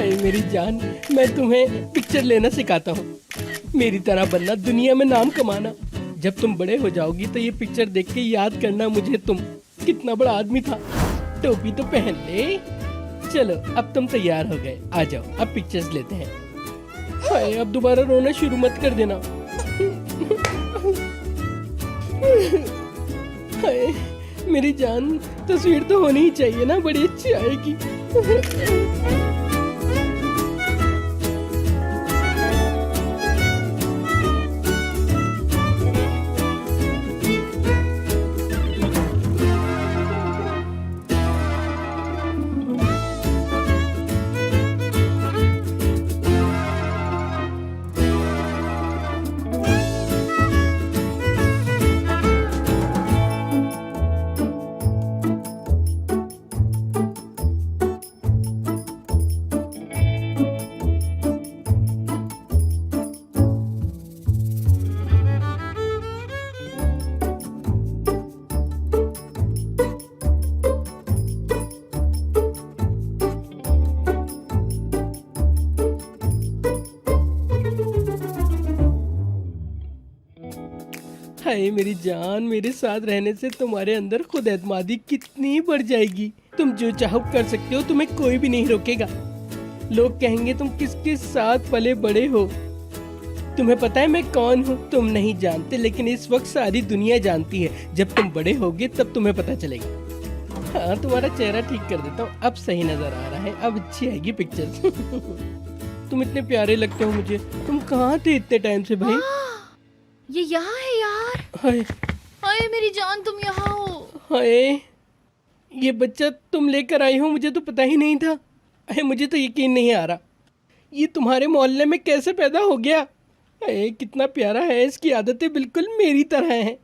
हाय मेरी जान, मैं तुम्हें पिक्चर लेना सिखाता हूँ। मेरी तरह बनना, दुनिया में नाम कमाना। जब तुम बड़े हो जाओगी तो ये पिक्चर देख के याद करना मुझे, तुम कितना बड़ा आदमी था। टोपी तो पहन ले। चलो अब तुम तैयार हो गए, आ जाओ अब पिक्चर्स लेते हैं। हाय अब दोबारा रोना शुरू मत कर देना। हाय मेरी जान, तस्वीर तो होनी ही चाहिए ना, बड़ी अच्छी आएगी। हाय मेरी जान, मेरे साथ रहने से तुम्हारे अंदर खुद एतमादी कितनी बढ़ जाएगी। तुम जो चाहो कर सकते हो, तुम्हें कोई भी नहीं रोकेगा। लोग कहेंगे तुम किसके साथ पले बड़े हो। तुम्हें पता है मैं कौन हूँ? तुम नहीं जानते, लेकिन इस वक्त सारी दुनिया जानती है। जब तुम बड़े होगे तब तुम्हें पता चलेगा। हाँ तुम्हारा चेहरा ठीक कर देता हूँ, अब सही नजर आ रहा है, अब अच्छी आएगी पिक्चर। तुम इतने प्यारे लगते हो मुझे। तुम कहाँ थे इतने टाइम से भाई? ये यहाँ है यार। हाय हाय मेरी जान, तुम यहाँ हो। हाय ये बच्चा तुम लेकर आई हो, मुझे तो पता ही नहीं था। अरे मुझे तो यकीन नहीं आ रहा, ये तुम्हारे मोहल्ले में कैसे पैदा हो गया? अरे कितना प्यारा है, इसकी आदतें बिल्कुल मेरी तरह हैं।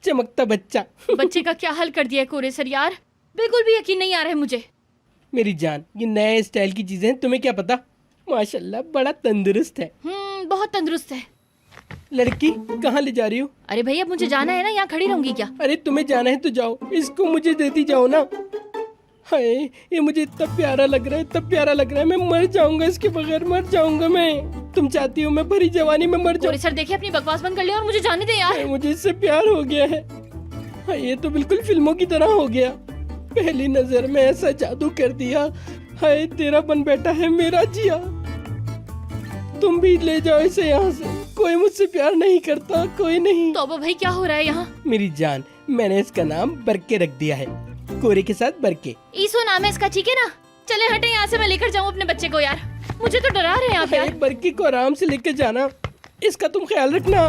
चमकता बच्चा। बच्चे का क्या हाल कर दिया है कोरे सर यार, बिल्कुल भी यकीन नहीं आ रहा है मुझे। मेरी जान ये नए स्टाइल की चीजें हैं, तुम्हें क्या पता। माशाल्लाह बड़ा तंदुरुस्त है। बहुत तंदुरुस्त है। लड़की कहाँ ले जा रही हो? अरे भैया मुझे जाना है ना, यहाँ खड़ी रहूंगी क्या? अरे तुम्हें जाना है तो जाओ, इसको मुझे देती जाओ ना। हाय ये मुझे इतना प्यारा लग रहा है, इतना प्यारा लग रहा है, मैं मर जाऊंगा इसके बगैर, मर जाऊंगा मैं। तुम चाहती हो मैं भरी जवानी में मर जाऊं? सर देखिए अपनी बकवास बंद कर ले और मुझे जाने दे यार। मुझे इससे प्यार हो गया है। हाय ये तो बिल्कुल फिल्मों की तरह हो गया। पहली नजर में ऐसा जादू कर दिया। हाय तेरा बन बैठा है मेरा जिया। तुम भी ले जाओ इसे यहाँ से। कोई मुझसे प्यार नहीं करता, कोई नहीं। तौबा भाई क्या हो रहा है यहाँ? मेरी जान मैंने इसका नाम बरके रख दिया है, कोरे के साथ बरके। ईसो नाम है इसका, ठीक है ना? चले हटे यहाँ से, मैं लेकर जाऊँ अपने बच्चे को यार। मुझे तो डरा रहे हैं आप यार। बरके को आराम से लेकर जाना, इसका तुम ख्याल रखना।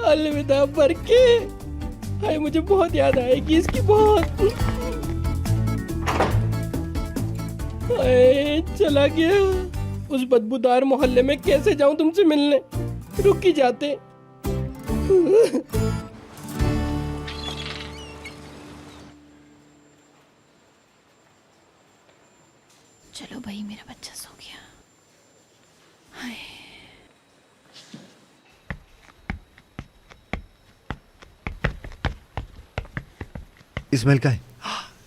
अलविदा बरके। हाय मुझे बहुत याद आएगी इसकी, बहुत। हाय चला गया। उस बदबूदार मोहल्ले में कैसे जाऊं तुमसे मिलने? रुक ही जाते। चलो भाई मेरा बच्चा सो गया। हाय इस्माइल का है?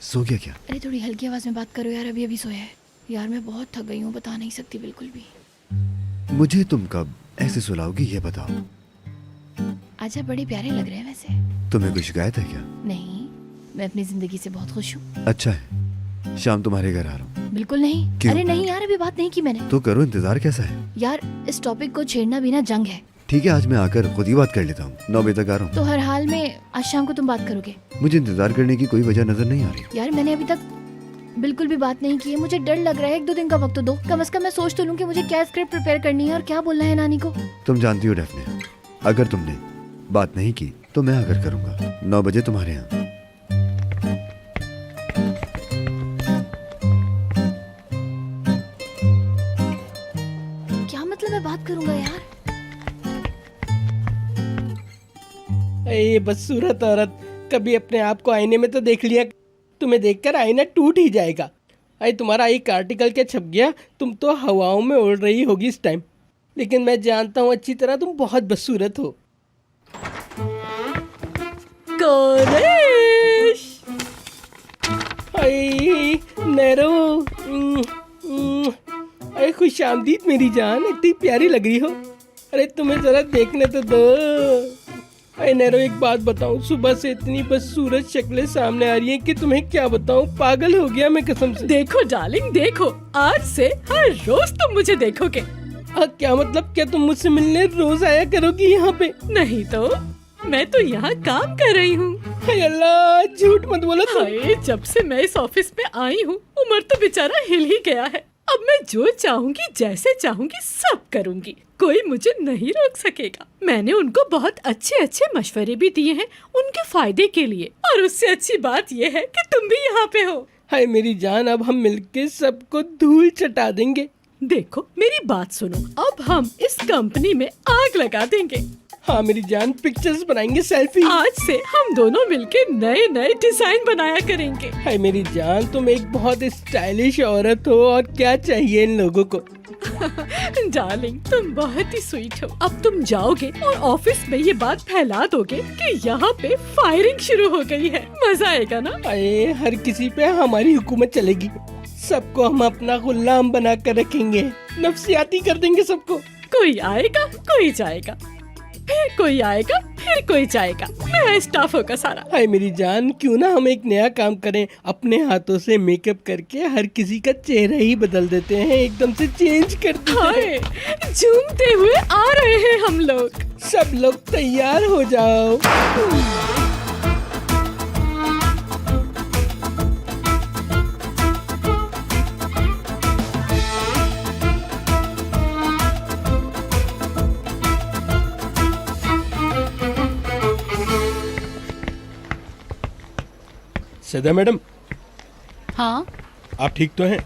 सो गया क्या? अरे थोड़ी हल्की आवाज में बात करो यार, अभी अभी सोया है। यार मैं बहुत थक गई हूँ, बता नहीं सकती बिल्कुल भी। मुझे तुम कब ऐसे सुलाओगी ये बताओ। अच्छा बड़े प्यारे लग रहे हैं वैसे। तुम्हें कोई शिकायत है क्या? नहीं, मैं अपनी जिंदगी से बहुत खुश हूँ। अच्छा है, शाम तुम्हारे घर आ रहा हूँ। बिल्कुल नहीं। क्यों? अरे नहीं यार, अभी बात नहीं की मैंने। तो करो, इंतजार कैसा है? यार इस टॉपिक को छेड़ना भी ना जंग है। ठीक है, आज मैं आकर खुद ही बात कर लेता हूँ। 9 बजे तक आ रहा हूँ। तो हर हाल में आज शाम को तुम बात करोगे? मुझे इंतजार करने की कोई वजह नजर नहीं आ रही। यार मैंने अभी तक बिल्कुल भी बात नहीं की है, मुझे डर लग रहा है। 1-2 दिन का वक्त तो दो, कम से कम मैं सोच तो लूं कि मुझे क्या स्क्रिप्ट प्रिपेयर करनी है और क्या बोलना है नानी को। तुम जानती हो डेफने, अगर तुमने बात नहीं की तो मैं आकर करूंगा। 9 बजे तुम्हारे यहाँ। क्या मतलब मैं बात करूंगा यार? ये बदसूरत औरत, कभी अपने आप को आईने में तो देख लिया। तुम्हें देखकर आईना टूट ही जाएगा। अरे तुम्हारा एक आर्टिकल क्या छप गया, तुम तो हवाओं में उड़ रही होगी इस टाइम। लेकिन मैं जानता हूँ अच्छी तरह तुम बहुत बदसूरत हो। कोरेश, हाय नैरो, खुश आमदीद मेरी जान, इतनी प्यारी लग रही हो। अरे तुम्हें जरा देखने तो दो। अरे नैरो एक बात बताऊं, सुबह से इतनी बदसूरत शक्लें सामने आ रही हैं कि तुम्हें क्या बताऊं, पागल हो गया मैं कसम से। देखो डार्लिंग देखो, आज से हर रोज तुम मुझे देखोगे। क्या मतलब, क्या तुम मुझसे मिलने रोज आया करोगी यहाँ पे? नहीं तो मैं तो यहाँ काम कर रही हूँ। हाय अल्लाह, झूठ मत बोलो तुम। हाय, जब से मैं इस ऑफिस में आई हूँ उमर तो बेचारा हिल ही गया है। अब मैं जो चाहूँगी जैसे चाहूँगी सब करूँगी, कोई मुझे नहीं रोक सकेगा। मैंने उनको बहुत अच्छे अच्छे मशवरे भी दिए हैं उनके फायदे के लिए, और उससे अच्छी बात यह है कि तुम भी यहाँ पे हो। हाय मेरी जान, अब हम मिलके सबको धूल चटा देंगे। देखो मेरी बात सुनो, अब हम इस कंपनी में आग लगा देंगे। हाँ मेरी जान, पिक्चर्स बनाएंगे, सेल्फी। आज से हम दोनों मिलके नए नए डिजाइन बनाया करेंगे। हाय मेरी जान, तुम एक बहुत स्टाइलिश औरत हो, और क्या चाहिए इन लोगों को। डार्लिंग तुम बहुत ही स्वीट हो। अब तुम जाओगे और ऑफिस में ये बात फैला दोगे कि यहाँ पे फायरिंग शुरू हो गई है। मजा आएगा ना? अरे हर किसी पे हमारी हुकूमत चलेगी, सबको हम अपना गुलाम बना कर रखेंगे, नफसियाती कर देंगे सबको। कोई आएगा कोई जाएगा, फिर कोई आएगा फिर कोई जाएगा, नया स्टाफ होगा सारा। हाय मेरी जान, क्यों ना हम एक नया काम करें, अपने हाथों से मेकअप करके हर किसी का चेहरा ही बदल देते हैं, एकदम से चेंज कर देते हैं। हाय, झूमते हुए आ रहे हैं हम लोग। सब लोग तैयार हो जाओ। सदा मैडम, हाँ आप ठीक तो हैं?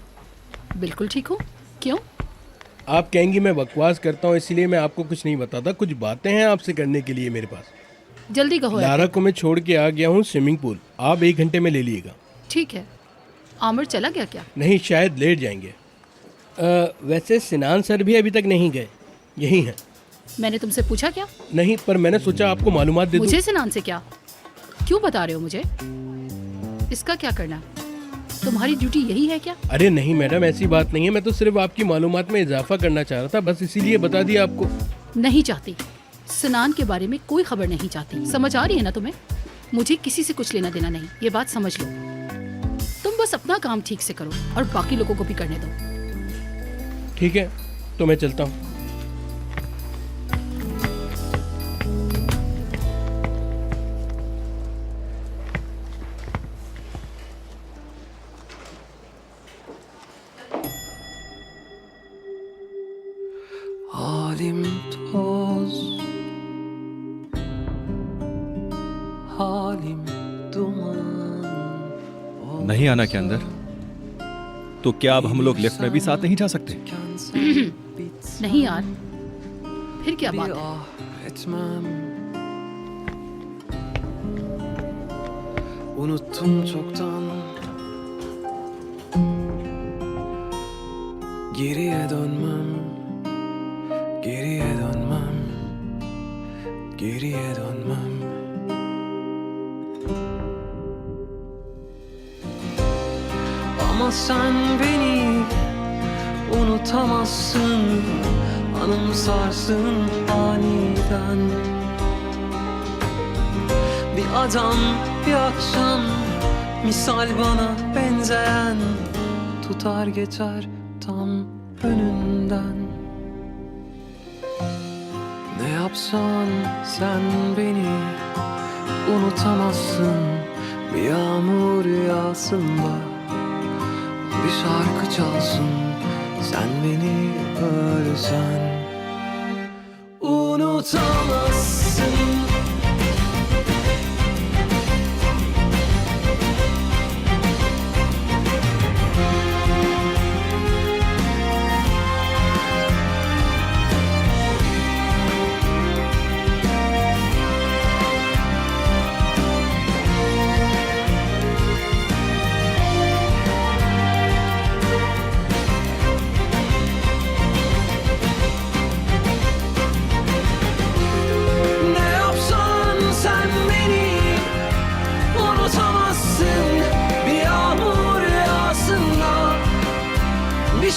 बिल्कुल ठीक हूँ। क्यों? आप कहेंगी मैं बकवास करता हूँ, इसलिए मैं आपको कुछ नहीं बताता। कुछ बातें हैं आपसे करने के लिए मेरे पास। जल्दी कहो। लारा को मैं छोड़ के आ गया हूँ स्विमिंग पूल, आप 1 घंटे में ले लीजिएगा। ठीक है। आमिर चला गया क्या? नहीं, शायद लेट जाएंगे। वैसे सिनान सर भी अभी तक नहीं गए, यही हैं। मैंने तुमसे पूछा क्या? नहीं, पर मैंने सोचा आपको मालूमात दे दूं। मुझे सिनान से क्या? क्यों बता रहे हो मुझे? इसका क्या करना? तुम्हारी ड्यूटी यही है क्या? अरे नहीं मैडम, ऐसी बात नहीं है, मैं तो सिर्फ आपकी मालूमात में इजाफा करना चाह रहा था, बस इसीलिए बता दिया आपको। नहीं चाहती, सिनान के बारे में कोई खबर नहीं चाहती। समझ आ रही है ना तुम्हें? मुझे किसी से कुछ लेना देना नहीं, ये बात समझ लो। तुम बस अपना काम ठीक से करो और बाकी लोगों को भी करने दो। ठीक है, तो मैं चलता हूँ। Halim toz, halim duman। नहीं आना क्या अंदर? तो क्या अब हम लोग लिफ्ट में भी साथ नहीं जा सकते? नहीं यार, फिर क्या बात है? Etmem. Unuttum çoktan. Geriye dönmem. Geriye dönmem. Geriye dönmem. Ama sen beni unutamazsın. Anımsarsın aniden. Bir adam, bir akşam, misal bana benzeyen, tutar geçer tam önünden. Ne yapsan sen beni unutamazsın. Bir yağmur yağsın da bir şarkı çalsın, sen beni ölsen unutamazsın.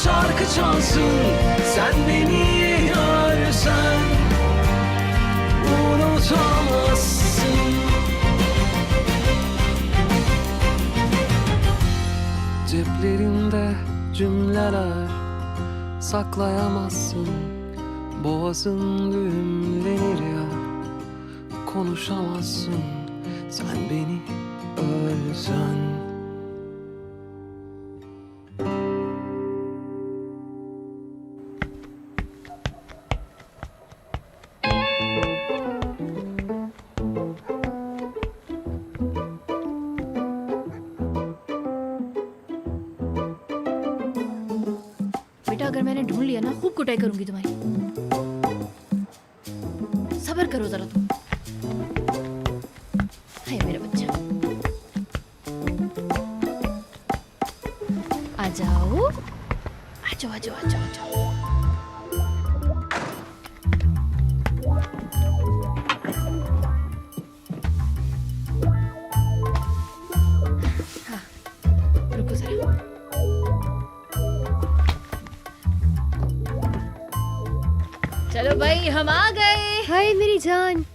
şarkı çalsın. Sen beni ararsan unutamazsın. Ceplerinde cümleler saklayamazsın. Boğazın düğümlenir ya, konuşamazsın. Sen beni ölsen. बेटा अगर मैंने ढूंढ लिया ना खूब कुटाई करूंगी तुम्हारी। सब्र करो जरा तुम। हाय मेरा बच्चा, आ जाओ आ जाओ आ जाओ आ जाओ आ जाओ। हाँ, रुको जरा। चलो भाई हम आ गए। हाय मेरी जान,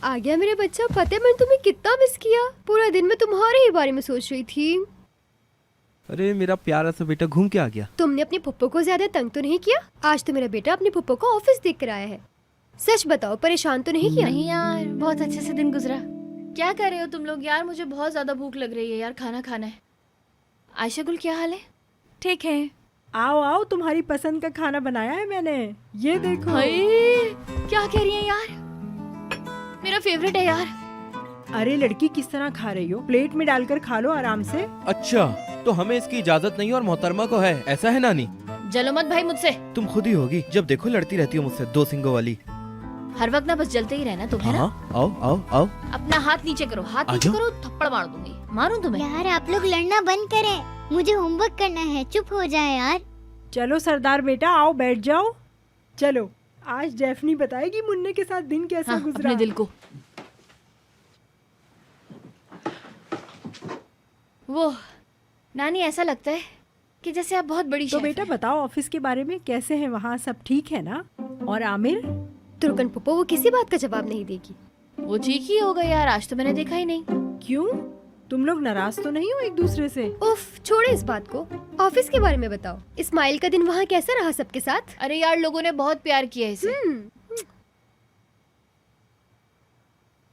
आ गया मेरा बच्चा। पता है मैंने तुम्हें कितना मिस किया। पूरा दिन मैं तुम्हारे ही बारे में सोच रही थी। अरे मेरा प्यारा सा बेटा घूम के आ गया। तुमने अपने पप्पो को ज्यादा तंग तो नहीं किया? आज तो मेरा बेटा अपने पप्पो को ऑफिस देख कर आया है। सच बताओ, परेशान तो नहीं किया? नहीं यार, बहुत अच्छे से दिन गुजरा। क्या कर रहे हो तुम लोग यार? मुझे बहुत ज्यादा भूख लग रही है यार, खाना खाना है। आयशा गुल क्या हाल है? ठीक है। आओ आओ, तुम्हारी पसंद का खाना बनाया है मैंने, ये देखो। हाय, क्या कह रही है यार? मेरा फेवरेट है यार। अरे लड़की, किस तरह खा रही हो? प्लेट में डालकर खा लो आराम से। अच्छा, तो हमें इसकी इजाजत नहीं और मोहतरमा को है, ऐसा है नानी? जलो मत भाई मुझसे। तुम खुद ही होगी, जब देखो लड़ती रहती हो मुझसे, दो सिंगों वाली। हर वक्त ना बस जलते ही रहना तुम, है ना? हाँ, आओ आओ आओ। अपना हाथ नीचे करो, हाथ नीचे करो, थप्पड़ मार दूंगी। मारूं तुम्हें? यार आप लोग लड़ना बंद करें, मुझे होमवर्क करना है। चुप हो जाए यार। चलो सरदार बेटा, आओ बैठ जाओ। चलो, आज डेफनी बताएगी मुन्ने के साथ दिन कैसा हाँ, गुजरा। अपने दिल को। वो नानी, ऐसा लगता है कि जैसे आप बहुत बड़ी तो शेफ बेटा हैं। बताओ, ऑफिस के बारे में कैसे है वहाँ, सब ठीक है ना? और आमिर? तुर्कन पप्पो वो किसी बात का जवाब नहीं देगी। वो ठीक ही होगा यार, आज तो मैंने देखा ही नहीं। क्यों, तुम लोग नाराज तो नहीं हो एक दूसरे से? उफ, छोड़े इस बात को। ऑफिस के बारे में बताओ। इस्माइल का दिन वहाँ कैसा रहा सबके साथ? अरे यार, लोगों ने बहुत प्यार किया इसे।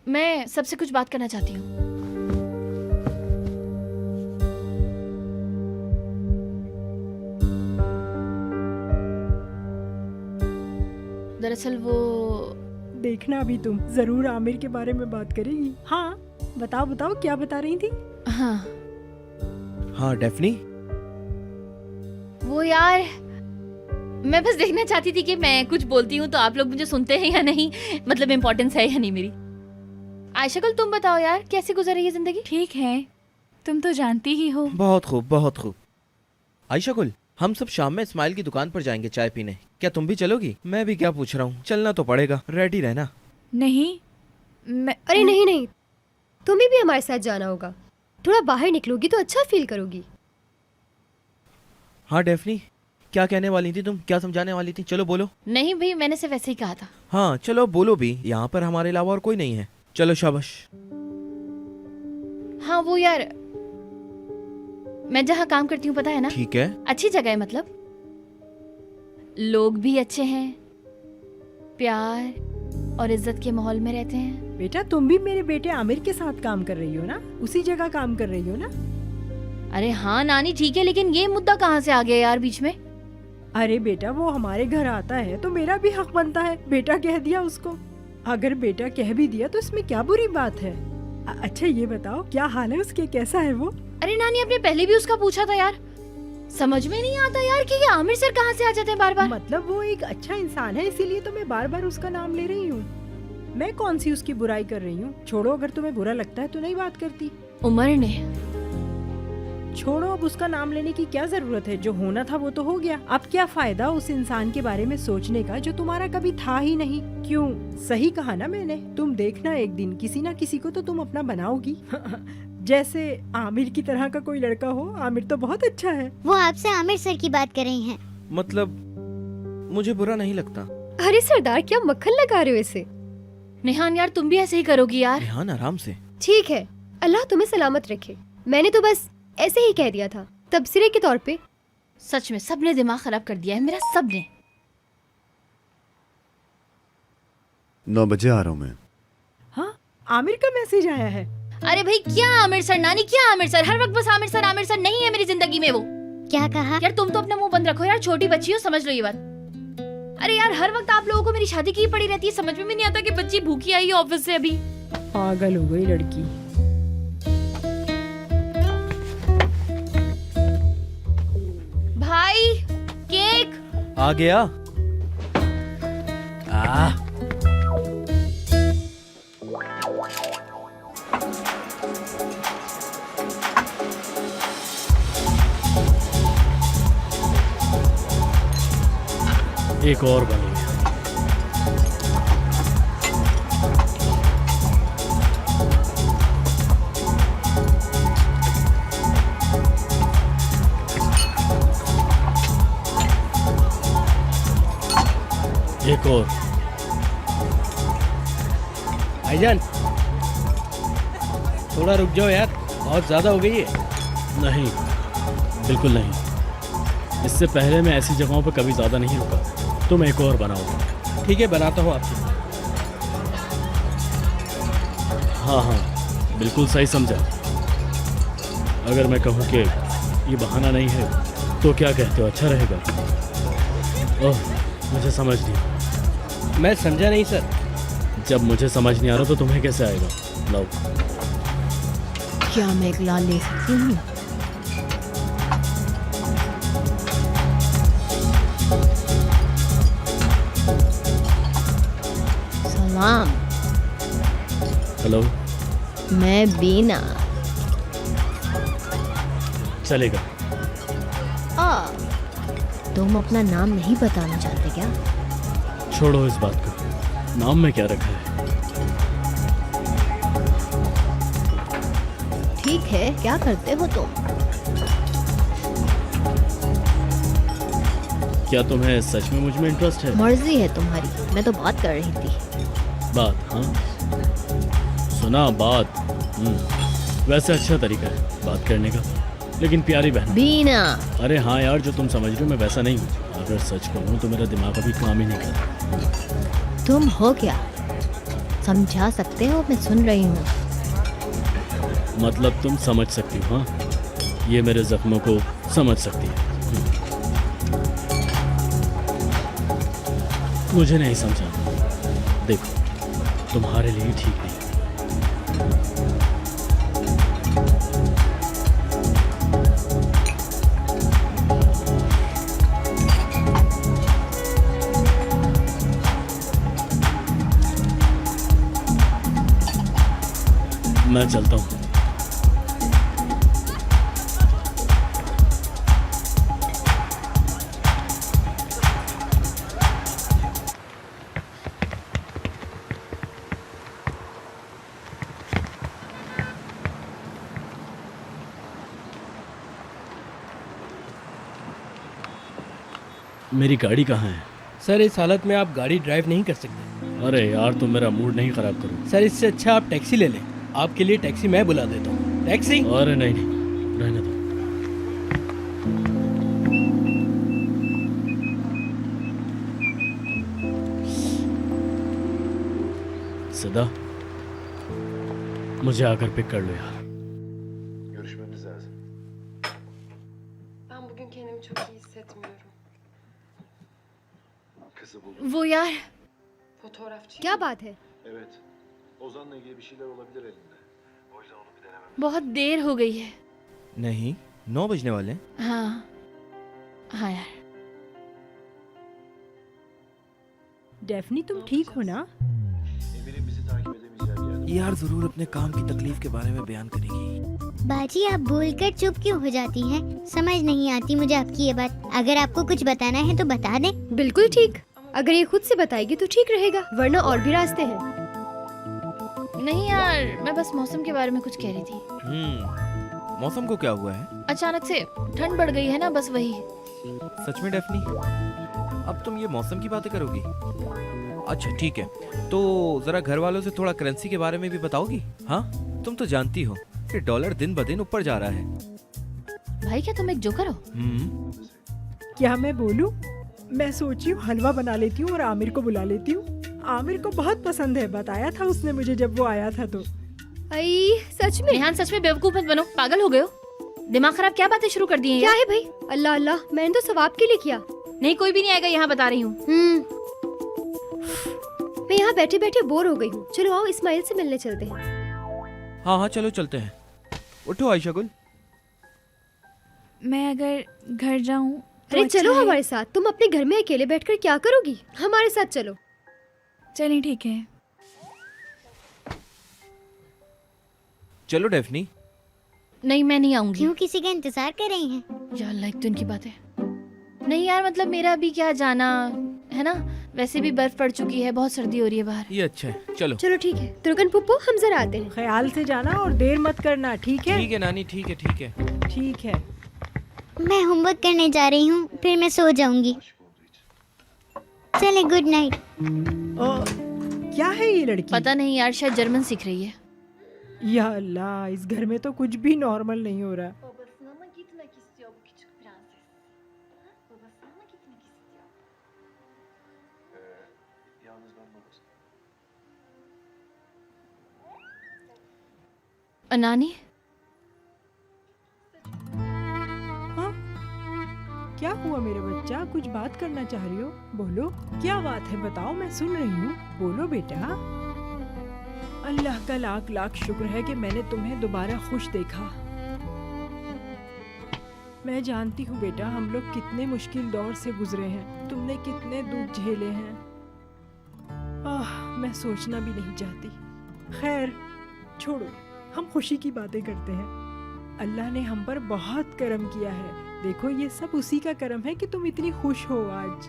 मैं सबसे कुछ बात करना चाहती हूँ। दरअसल वो देखना अभी तुम जरूर आमिर के बारे में बात करेगी। हाँ बताओ बताओ, क्या बता रही थी? हाँ हाँ डेफनी, वो यार, मैं बस देखना चाहती थी कि मैं कुछ बोलती हूँ तो आप लोग मुझे सुनते हैं या नहीं, मतलब इम्पोर्टेंस है या नहीं मेरी। आयशा गुल, तुम बताओ यार, कैसी गुजर रही है जिंदगी? ठीक है, तुम तो जानती ही हो। बहुत खूब बहुत खूब। आयशा गुल, हम सब शाम में इस्माइल की दुकान पर जाएंगे चाय पीने, क्या तुम भी चलोगी? मैं भी क्या पूछ रहा हूँ, चलना तो पड़ेगा, रेडी रहना। नहीं अरे नहीं नहीं, तुम्हें भी हमारे साथ जाना होगा। थोड़ा बाहर निकलोगी तो अच्छा फील करोगी। हाँ डेफनी, क्या कहने वाली थी तुम, क्या समझाने वाली थी? चलो बोलो। नहीं भाई, मैंने सिर्फ ऐसे ही कहा था। हाँ चलो बोलो भी, यहाँ पर हमारे अलावा और कोई नहीं है। चलो शाबाश। हाँ वो यार, मैं जहाँ काम करती हूँ पता है ना? ठीक है। अच्छी जगह है, मतलब लोग भी अच्छे हैं, प्यार और इज्जत के माहौल में रहते हैं। बेटा, तुम भी मेरे बेटे आमिर के साथ काम कर रही हो ना? उसी जगह काम कर रही हो ना? अरे हाँ नानी ठीक है, लेकिन ये मुद्दा कहाँ से आ गया यार बीच में? अरे बेटा, वो हमारे घर आता है तो मेरा भी हक बनता है। बेटा कह दिया उसको, अगर बेटा कह भी दिया तो इसमें क्या बुरी बात है? अच्छा ये बताओ, क्या हाल है उसके, कैसा है वो? अरे नानी, आपने पहले भी उसका पूछा था यार। समझ में नहीं आता यार कि ये आमिर सर कहाँ से आ जाते हैं बार बार। मतलब वो एक अच्छा इंसान है, इसीलिए तो मैं बार बार उसका नाम ले रही हूँ। मैं कौन सी उसकी बुराई कर रही हूँ? छोड़ो, अगर तुम्हें बुरा लगता है तो नहीं बात करती। उमर ने छोड़ो, अब उसका नाम लेने की क्या जरूरत है? जो होना था वो तो हो गया। अब क्या फायदा उस इंसान के बारे में सोचने का जो तुम्हारा कभी था ही नहीं? क्यों, सही कहा ना मैंने? तुम देखना, एक दिन किसी ना किसी को तो तुम अपना बनाओगी। जैसे आमिर की तरह का कोई लड़का हो। आमिर तो बहुत अच्छा है। वो आपसे आमिर सर की बात कर रही हैं। मतलब मुझे बुरा नहीं लगता। अरे सरदार, क्या मक्खन लगा रहे हो इसे? नेहान यार, तुम भी ऐसे ही करोगी यार? ध्यान आराम से। ठीक है, अल्लाह तुम्हें सलामत रखे। मैंने तो बस ऐसे ही कह दिया था, तबसरे के तौर पे। सच में सबने दिमाग खराब कर दिया है मेरा, सबने। 9 बजे आ रहा हूँ मैं। हाँ, आमिर का मैसेज आया है। अरे भाई, क्या आमिर सर नानी, क्या आमिर सर? हर वक्त बस आमिर सर नहीं है मेरी जिंदगी में वो। क्या कहा? यार तुम तो अपना मुंह बंद रखो यार, छोटी बच्ची हो, समझ लो ये बात। अरे यार, हर वक्त आप लोगों को मेरी शादी की पड़ी रहती है, समझ में भी नहीं आता कि बच्ची भूखी आई है ऑफिस से अभी। पागल हो गई लड़की। भाई केक आ गया। एक और बनी है। एक और। भाईजान थोड़ा रुक जाओ यार, बहुत ज्यादा हो गई है। नहीं, बिल्कुल नहीं। इससे पहले मैं ऐसी जगहों पर कभी ज़्यादा नहीं रुका। तुम एक और बनाओ। ठीक है, बनाता हूँ आपकी। हाँ हाँ, बिल्कुल सही समझा। अगर मैं कहूँ कि ये बहाना नहीं है तो क्या कहते हो, अच्छा रहेगा? ओह, मुझे समझ नहीं। मैं समझा नहीं सर। जब मुझे समझ नहीं आ रहा तो तुम्हें कैसे आएगा? लो। क्या मैं एक लाल ले सकती हूँ? सलाम। हेलो, मैं बीना। चलेगा। तुम अपना नाम नहीं बताना चाहते क्या? छोड़ो इस बात को, नाम में क्या रखा है? ठीक है, क्या करते हो तुम? क्या तुम्हें सच में मुझ में इंटरेस्ट है? मर्जी है तुम्हारी, मैं तो बात कर रही थी। बात? हाँ, सुना बात। वैसे अच्छा तरीका है बात करने का, लेकिन प्यारी बहन। बीना। अरे हाँ यार, जो तुम समझ रहे हो मैं वैसा नहीं हूँ। अगर सच कहूँ तो मेरा दिमाग अभी काम ही नहीं कर रहा। तुम हो क्या? समझा सकते हो? मैं सुन रही हूँ। मतलब तुम समझ सकती हो? हाँ, ये मेरे जख्मों को समझ सकती है। मुझे नहीं समझा। देखो, तुम्हारे लिए ठीक नहीं। मैं चलता हूँ। मेरी गाड़ी कहाँ है? सर इस हालत में आप गाड़ी ड्राइव नहीं कर सकते। अरे यार, तुम मेरा मूड नहीं खराब करो। सर इससे अच्छा आप टैक्सी ले लें। आपके लिए टैक्सी मैं बुला देता हूँ। टैक्सी? अरे नहीं नहीं, रहने दो। सदा, मुझे आकर पिक कर लो यार। Görüşmemiz lazım. Ben bugün kendimi çok iyi hissetmiyorum. Kızı buldum. वो यार, Fotoğrafçı. क्या बात है? Evet. Ozan'la ilgili bir şeyler olabilir elinde. O yüzden onu bir denemem. बहुत देर हो गई है। नहीं, 9 बजने वाले हैं। हाँ हाँ यार। डेफनी, तुम ठीक हो ना? Emir'in bizi takip edemeyeceği bir yerde. यार जरूर अपने काम की तकलीफ के बारे में बयान करेगी। बाजी, आप बोलकर चुप क्यों हो जाती हैं? समझ नहीं आती मुझे आपकी ये बात। अगर आपको कुछ बताना है तो बता दें। बिल्कुल ठीक। अगर ये खुद से बताएगी तो ठीक रहेगा, वरना और भी रास्ते हैं। नहीं यार, मैं बस मौसम के बारे में कुछ कह रही थी। मौसम को क्या हुआ है? अचानक से ठंड बढ़ गई है ना, बस वही। सच में डेफनी? अब तुम ये मौसम की बातें करोगी? अच्छा ठीक है, तो जरा घर वालों से थोड़ा करेंसी के बारे में भी बताओगी? हाँ, तुम तो जानती हो कि डॉलर दिन ब दिन ऊपर जा रहा है। भाई क्या तुम एक जोकर हो? क्या मैं बोलूं? मैं सोची हूँ हलवा बना लेती हूँ और आमिर को बुला लेती हूँ। आमिर को बहुत पसंद है, बताया था उसने मुझे जब वो आया था तो। आई सच में? रेहान सच में बेवकूफ मत बनो, पागल हो गए हो? दिमाग खराब क्या बातें शुरू कर दी हैं? क्या है भाई? अल्लाह अल्लाह, मैंने तो सवाब के लिए किया। नहीं, कोई भी नहीं आएगा यहाँ, बता रही हूँ। मैं यहाँ बैठे बैठे बोर हो गई हूँ। चलो आओ इस्माइल से मिलने चलते हैं। हाँ हाँ चलो चलते हैं। उठो आयशा गुल। मैं अगर घर जाऊं तो अरे अच्छा चलो है? हमारे साथ। तुम अपने घर में अकेले बैठकर क्या करोगी? हमारे साथ चलो। चलिए ठीक है। चलो डेफनी। नहीं, मैं नहीं आऊंगी। क्यों, किसी का इंतजार कर रही हैं? यार लाइक तो इनकी बातें। नहीं यार, मतलब मेरा अभी क्या जाना है ना, वैसे भी बर्फ पड़ चुकी है, बहुत सर्दी हो रही है बाहर। ये अच्छा है, चलो। चलो ठीक है तुर्कन पुप्पो, हम जरा आते हैं। ख्याल से जाना और देर मत करना, ठीक है? ठीक है नानी, ठीक है ठीक है। ठीक है। मैं होमवर्क करने जा रही हूँ, फिर मैं सो जाऊंगी। चले, गुड नाइट। क्या है ये लड़की? पता नहीं यार, शायद जर्मन सीख रही है। या अल्लाह, इस घर में तो कुछ भी नॉर्मल नहीं हो रहा। Yalnız ben babası. अनानी, हाँ? क्या हुआ मेरे बच्चा? कुछ बात करना चाह रही हो? बोलो, क्या बात है बताओ, मैं सुन रही हूँ। बोलो बेटा। अल्लाह का लाख लाख शुक्र है कि मैंने तुम्हें दोबारा खुश देखा। मैं जानती हूँ बेटा, हम लोग कितने मुश्किल दौर से गुजरे हैं, तुमने कितने दुख झेले हैं। मैं सोचना भी नहीं चाहती। खैर छोड़ो, हम खुशी की बातें करते हैं। अल्लाह ने हम पर बहुत करम किया है। देखो ये सब उसी का करम है कि तुम इतनी खुश हो आज।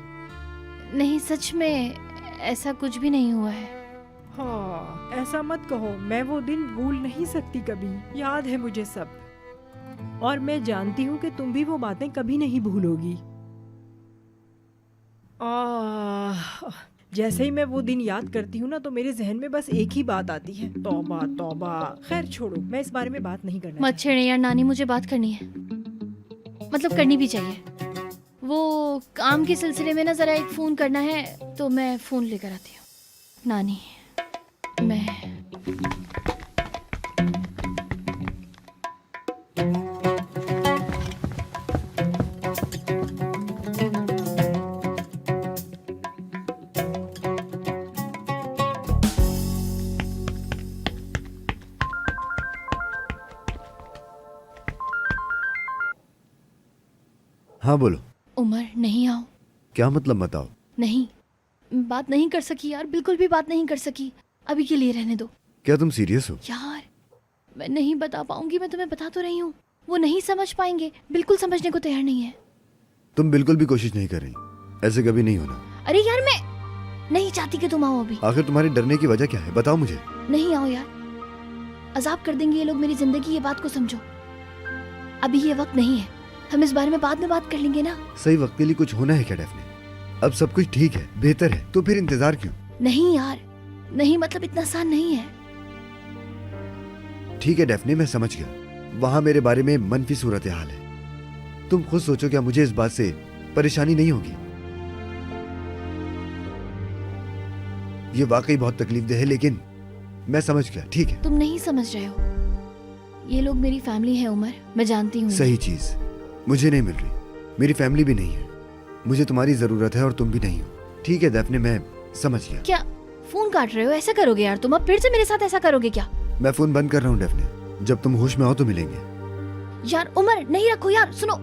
नहीं सच में ऐसा कुछ भी नहीं हुआ है। हाँ, ऐसा मत कहो, मैं वो दिन भूल नहीं सकती कभी। याद है मुझे सब, और मैं जानती हूँ कि तुम भी वो बातें कभी नहीं भूलोगी। जैसे ही मैं वो दिन याद करती हूँ ना, तो मेरे जहन में बस एक ही बात आती है, तौबा तौबा। खैर छोड़ो, मैं इस बारे में बात नहीं करना मत छेड़े यार नानी, मुझे बात करनी है, मतलब करनी भी चाहिए। वो काम के सिलसिले में ना जरा एक फोन करना है, तो मैं फोन लेकर आती हूँ। नानी, मैं हाँ बोलो। उमर नहीं आओ। क्या मतलब बताओ? नहीं, बात नहीं कर सकी यार, बिल्कुल भी बात नहीं कर सकी। अभी के लिए रहने दो। क्या तुम सीरियस हो? यार मैं नहीं बता पाऊंगी, मैं तुम्हें बता तो रही हूँ, वो नहीं समझ पाएंगे, बिल्कुल समझने को तैयार नहीं है। तुम बिल्कुल भी कोशिश नहीं कर रही, ऐसे कभी नहीं होना। अरे यार मैं नहीं चाहती कि तुम आओ अभी। आखिर तुम्हारे डरने की वजह क्या है, बताओ मुझे। नहीं आओ यार, अजाब कर देंगे ये लोग मेरी जिंदगी, ये बात को समझो। अभी ये वक्त नहीं है, हम इस बारे में बाद में बात कर लेंगे ना। सही वक्त के लिए कुछ होना है क्या डेफने? अब सब कुछ ठीक है, बेहतर है, तो फिर इंतजार क्यों? नहीं यार, नहीं मतलब इतना आसान नहीं है। ठीक है डेफने, मैं समझ गया। वहाँ मेरे बारे में मनफी सूरत हाल है। तुम खुद सोचो, क्या मुझे इस बात से परेशानी नहीं होगी? ये वाकई बहुत तकलीफदेह है, लेकिन मैं समझ गया, ठीक है। तुम नहीं समझ रहे हो, ये लोग मेरी फैमिली है उमर, मैं जानती हूँ। सही चीज मुझे नहीं मिल रही, मेरी फैमिली भी नहीं है, मुझे तुम्हारी जरूरत है और तुम भी नहीं हो। ठीक है डेफने, मैं समझ गया। क्या फोन काट रहे हो? ऐसा करोगे यार तुम? अब फिर से मेरे साथ ऐसा करोगे क्या? मैं फोन बंद कर रहा हूँ डेफने, जब तुम होश में हो तो मिलेंगे। यार उमर नहीं रखो यार, सुनो,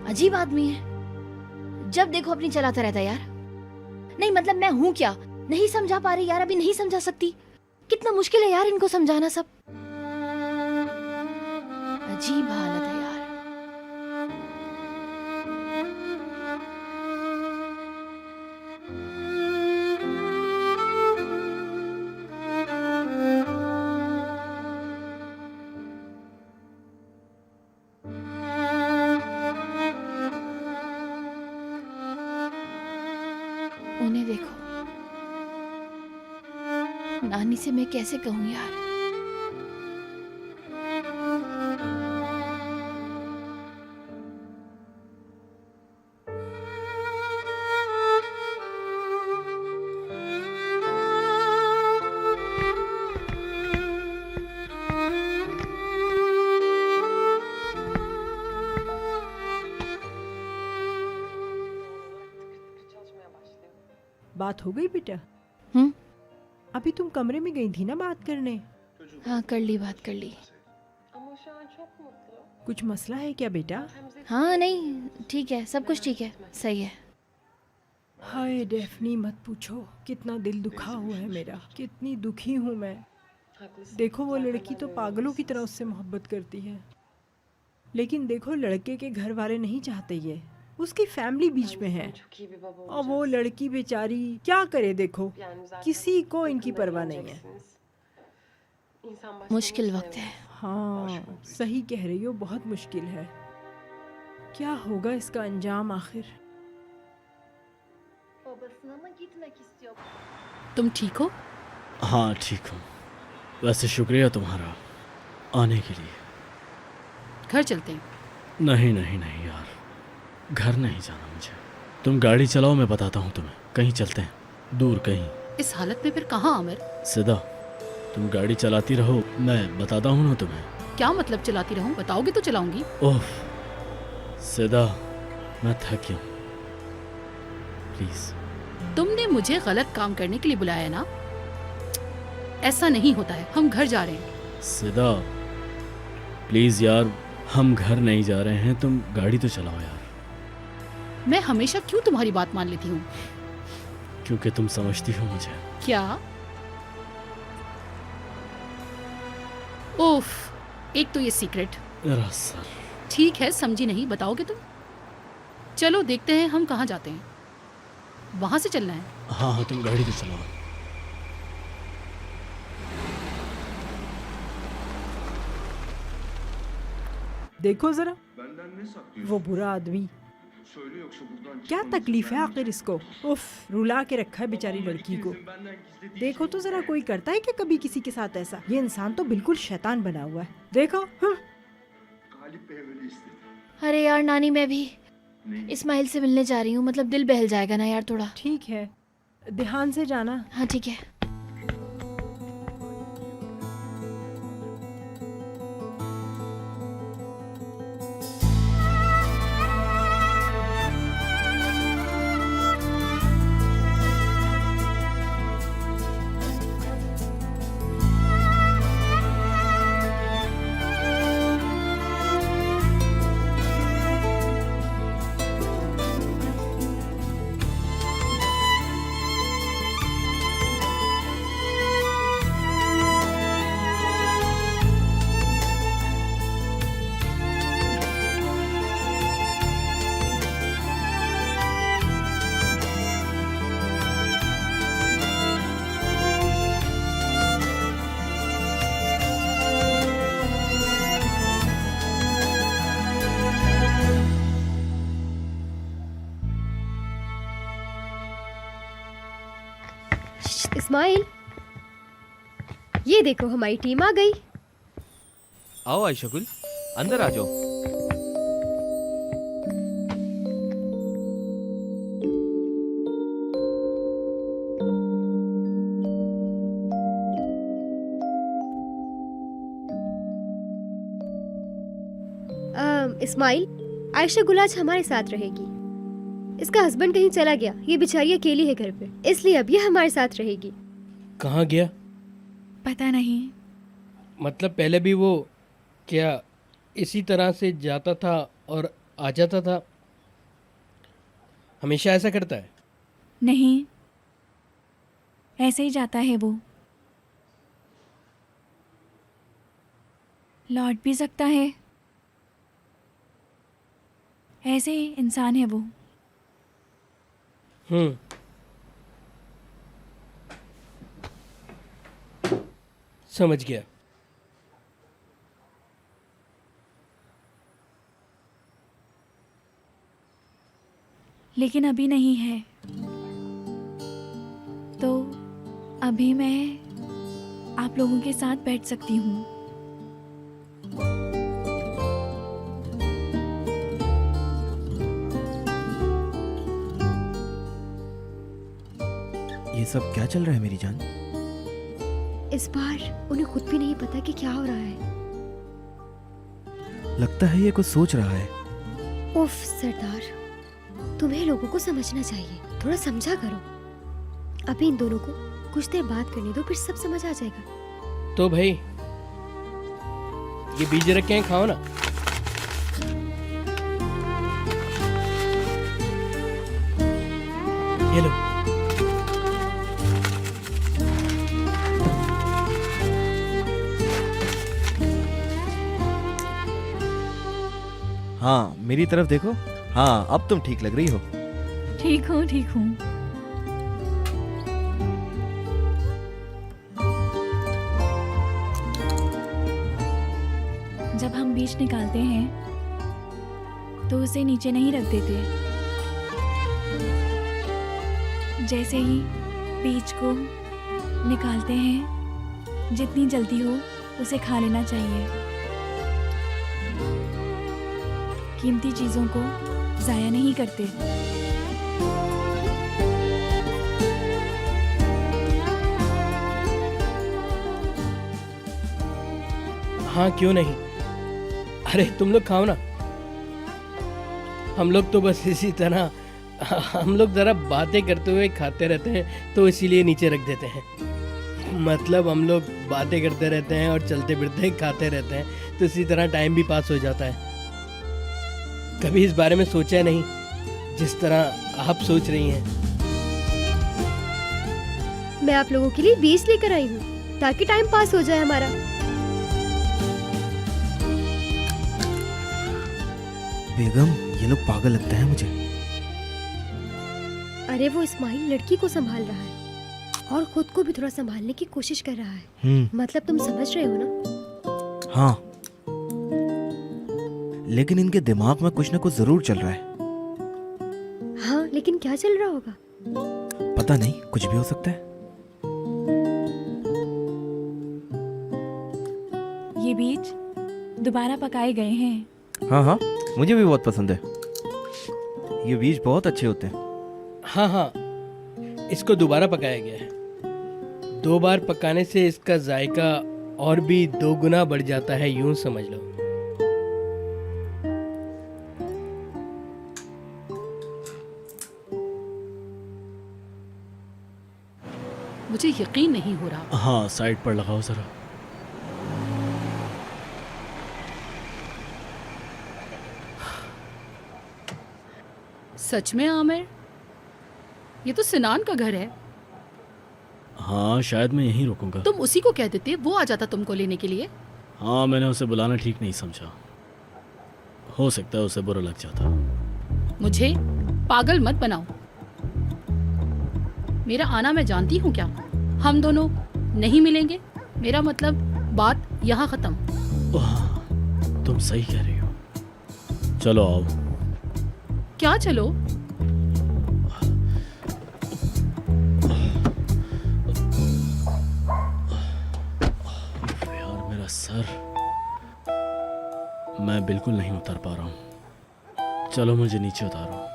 अजीब आदमी है, जब देखो अपनी चलाता रहता है यार। नहीं मतलब मैं हूँ क्या, नहीं समझा पा रही यार, अभी नहीं समझा सकती। कितना मुश्किल है यार इनको समझाना सब। अजीब हालत है यार। नैनी से मैं कैसे कहूँ यार। बात हो गई बेटा? हम्म। अभी तुम कमरे में गई थी ना बात करने? हाँ कर ली, बात कर ली। Ama şu an çok mutlu. कुछ मसला है क्या बेटा? हाँ नहीं ठीक है, सब कुछ ठीक है, सही है। हाय डेफनी मत पूछो, कितना दिल दुखा हुआ है मेरा, कितनी दुखी हूँ मैं। Haklısın. देखो वो लड़की तो पागलों की तरह उससे मोहब्बत करती है, लेकिन देखो लड़के के घर वाले नहीं चाहते ये, उसकी फैमिली बीच में है Çok iyi bir baba और वो olacaksın. लड़की बेचारी क्या करे। देखो Yani zaten किसी को इनकी yakında परवाह नहीं है। evleneceksiniz. İnsan başta मुश्किल bunu वक्त है। söyler. हाँ सही कह रही हो, बहुत मुश्किल है। क्या होगा इसका अंजाम आखिर? तुम ठीक हो? हाँ ठीक हूँ। वैसे शुक्रिया तुम्हारा आने के लिए। घर चलते हैं। नहीं नहीं नहीं यार, घर नहीं जाना मुझे। तुम गाड़ी चलाओ, मैं बताता हूँ तुम्हें, कहीं चलते हैं, दूर कहीं। इस हालत में फिर कहाँ आमिर? सिदा तुम गाड़ी चलाती रहो, मैं बताता हूँ ना तुम्हें। क्या मतलब चलाती रहूं? बताओगे तो चलाऊंगी। ओह सिदा मैं थक गया हूँ, प्लीज। तुमने मुझे गलत काम करने के लिए बुलाया ना? ऐसा नहीं होता है, हम घर जा रहे हैं। सिदा प्लीज यार, हम घर नहीं जा रहे हैं, तुम गाड़ी तो चलाओ यार। मैं हमेशा क्यों तुम्हारी बात मान लेती हूँ? क्योंकि तुम समझती हो मुझे। क्या? ओफ, एक तो ये सीक्रेट। मेरा सर। ठीक है समझी नहीं, बताओगे तुम? चलो देखते हैं हम कहाँ जाते हैं। वहां से चलना है। हाँ हाँ तुम गाड़ी तो चलाओ। देखो जरा वो बुरा आदमी, क्या तकलीफ है आखिर इसको? उफ, रुला के रखा है बेचारी लड़की को। देखो तो जरा कोई करता है क्या कभी किसी के साथ ऐसा? ये इंसान तो बिल्कुल शैतान बना हुआ है, देखो। हाँ। अरे यार नानी, मैं भी इस्माइल से मिलने जा रही हूँ, मतलब दिल बहल जाएगा ना यार थोड़ा। ठीक है, ध्यान से जाना। हाँ ठीक है। इस्माइल, ये देखो हमारी टीम आ गई। आओ आयशा गुल, अंदर आ जाओ। इस्माइल, आयशा गुल आज हमारे साथ रहेगी। इसका हस्बैंड कहीं चला गया, ये बेचारी अकेली है घर पे, इसलिए अब ये हमारे साथ रहेगी। कहाँ गया? पता नहीं। मतलब पहले भी वो क्या इसी तरह से जाता था और आ जाता था? हमेशा ऐसा करता है? नहीं, ऐसे ही जाता है वो। लौट भी सकता है, ऐसे ही इंसान है वो। समझ गया। लेकिन अभी नहीं है, तो अभी मैं आप लोगों के साथ बैठ सकती हूँ। ये सब क्या चल रहा है मेरी जान? इस बार उन्हें खुद भी नहीं पता कि क्या हो रहा है। लगता है ये कुछ सोच रहा है। उफ सरदार, तुम्हें लोगों को समझना चाहिए, थोड़ा समझा करो। अभी इन दोनों को कुछ देर बात करने दो, फिर सब समझ आ जाएगा। तो भाई ये बीज रखे हैं, खाओ ना। ये लो। हाँ मेरी तरफ देखो। हाँ अब तुम ठीक लग रही हो। ठीक हूँ, ठीक हूँ। जब हम बीज निकालते हैं तो उसे नीचे नहीं रख देते। जैसे ही बीज को निकालते हैं, जितनी जल्दी हो उसे खा लेना चाहिए। कीमती चीजों को जाया नहीं करते। हाँ क्यों नहीं, अरे तुम लोग खाओ ना। हम लोग तो बस इसी तरह, हम लोग जरा बातें करते हुए खाते रहते हैं तो इसीलिए नीचे रख देते हैं। मतलब हम लोग बातें करते रहते हैं और चलते फिरते हैं, खाते रहते हैं, तो इसी तरह टाइम भी पास हो जाता है। कभी इस बारे में सोचा नहीं जिस तरह आप सोच रही हैं। मैं आप लोगों के लिए बीज लेकर आई हूँ ताकि टाइम पास हो जाए हमारा। बेगम ये लोग पागल लगता है मुझे। अरे वो इस्माइल लड़की को संभाल रहा है और खुद को भी थोड़ा संभालने की कोशिश कर रहा है। मतलब तुम समझ रहे हो ना? हाँ लेकिन इनके दिमाग में कुछ ना कुछ जरूर चल रहा है। हाँ लेकिन क्या चल रहा होगा? पता नहीं, कुछ भी हो सकता है। ये बीज दोबारा पकाए गए हैं। हाँ हाँ मुझे भी बहुत पसंद है। ये बीज बहुत अच्छे होते हैं। हाँ हाँ, इसको दोबारा पकाया गया है। 2 बार पकाने से इसका जायका और भी 2 गुना बढ़ जाता है, यूं समझ लो। मुझे यकीन नहीं हो रहा। हाँ साइड पर लगाओ जरा। सच में आमिर, ये तो सिनान का घर है। हाँ शायद मैं यहीं रुकूंगा। तुम उसी को कह देते, वो आ जाता तुमको लेने के लिए। हाँ मैंने उसे बुलाना ठीक नहीं समझा। हो सकता है उसे बुरा लग जाता। मुझे पागल मत बनाओ। मेरा आना मैं जानती हूँ क्या? हम दोनों नहीं मिलेंगे, मेरा मतलब बात यहाँ खत्म। तुम सही कह रही हो। चलो आओ। क्या चलो? यार मेरा सर, मैं बिल्कुल नहीं उतर पा रहा हूँ। चलो मुझे नीचे उतारो।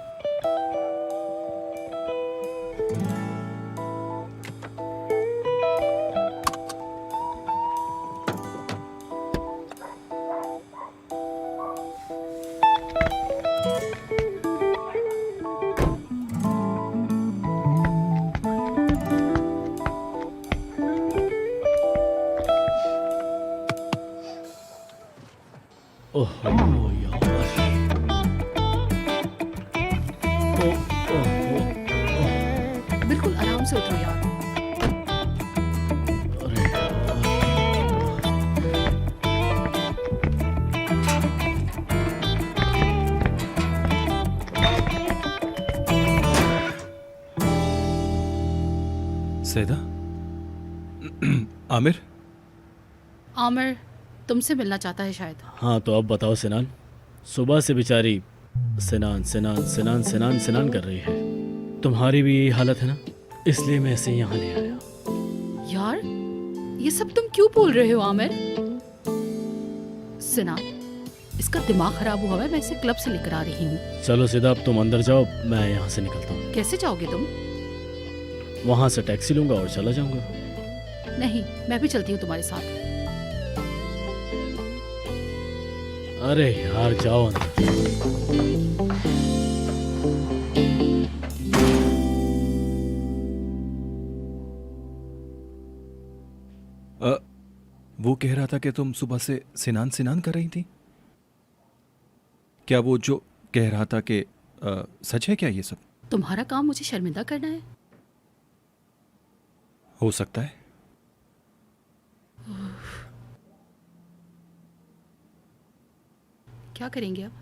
ओहो यार। बिल्कुल आराम से उतरो यार। अरे सैदा। आमिर। आमिर तुमसे मिलना चाहता है शायद। हाँ तो अब बताओ सिनान, सुबह से बेचारी सिनान सिनान सिनान सिनान सिनान कर रही है। तुम्हारी भी यही हालत है ना, इसलिए मैं इसे यहाँ ले आया। यार ये सब तुम क्यों बोल रहे हो आमिर? सिनान, इसका दिमाग खराब हुआ है, मैं इसे क्लब से लेकर आ रही हूँ। चलो सीधा अब तुम अंदर जाओ, मैं यहाँ से निकलता हूँ। कैसे जाओगे तुम? वहाँ से टैक्सी लूंगा और चला जाऊंगा। नहीं, मैं भी चलती हूँ तुम्हारे साथ। अरे यार जाओ अंदर। वो कह रहा था कि तुम सुबह से सिनान सिनान कर रही थी। क्या वो जो कह रहा था कि सच है क्या ये सब? तुम्हारा काम मुझे शर्मिंदा करना है? हो सकता है। क्या करेंगे अब?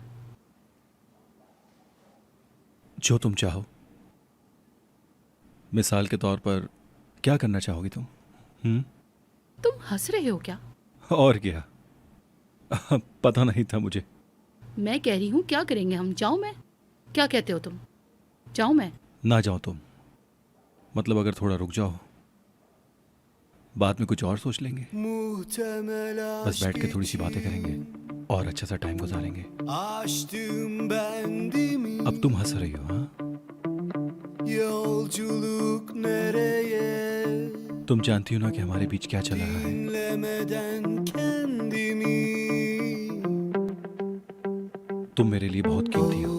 जो तुम चाहो। मिसाल के तौर पर क्या करना चाहोगी तुम? तुम हंस रहे हो क्या? और क्या? पता नहीं था मुझे। मैं कह रही हूँ क्या करेंगे हम? जाऊं मैं? क्या कहते हो तुम? जाऊं मैं? ना जाओ तुम। मतलब अगर थोड़ा रुक जाओ, बाद में कुछ और सोच लेंगे। बस बैठ के थोड़ी सी बातें करेंगे और अच्छा सा टाइम गुजारेंगे। अब तुम हंस रही हो? हाँ, तुम जानती हो ना कि हमारे बीच क्या चल रहा है। तुम मेरे लिए बहुत कीमती हो।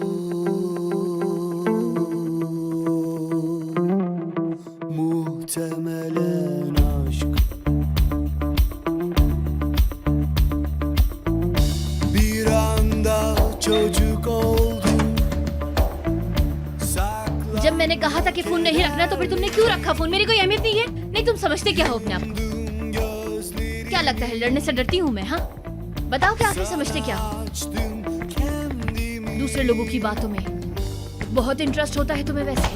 जब मैंने कहा था कि फोन नहीं रखना तो फिर तुमने क्यों रखा फोन? मेरी कोई अहमियत नहीं है? नहीं, तुम समझते क्या हो अपने आप को? क्या लगता है लड़ने से डरती हूँ मैं? हाँ, बताओ क्या आखिर समझते क्या हो? दूसरे लोगों की बातों में बहुत इंटरेस्ट होता है तुम्हें वैसे।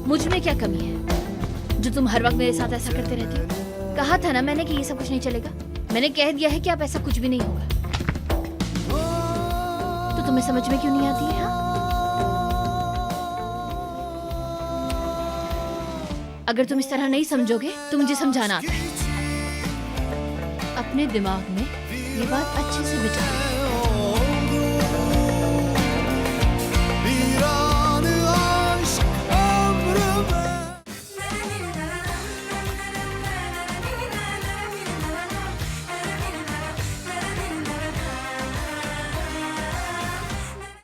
मुझ में क्या कमी है जो तुम हर वक्त मेरे साथ ऐसा करते रहते हो? कहा था ना मैंने कि ये सब कुछ नहीं चलेगा। मैंने कह दिया है कि अब ऐसा कुछ भी नहीं होगा। तो तुम्हें समझ में क्यों नहीं आती है? हाँ, अगर तुम इस तरह नहीं समझोगे तो मुझे समझाना आता है। अपने दिमाग में ये बात अच्छे से बिठा लो।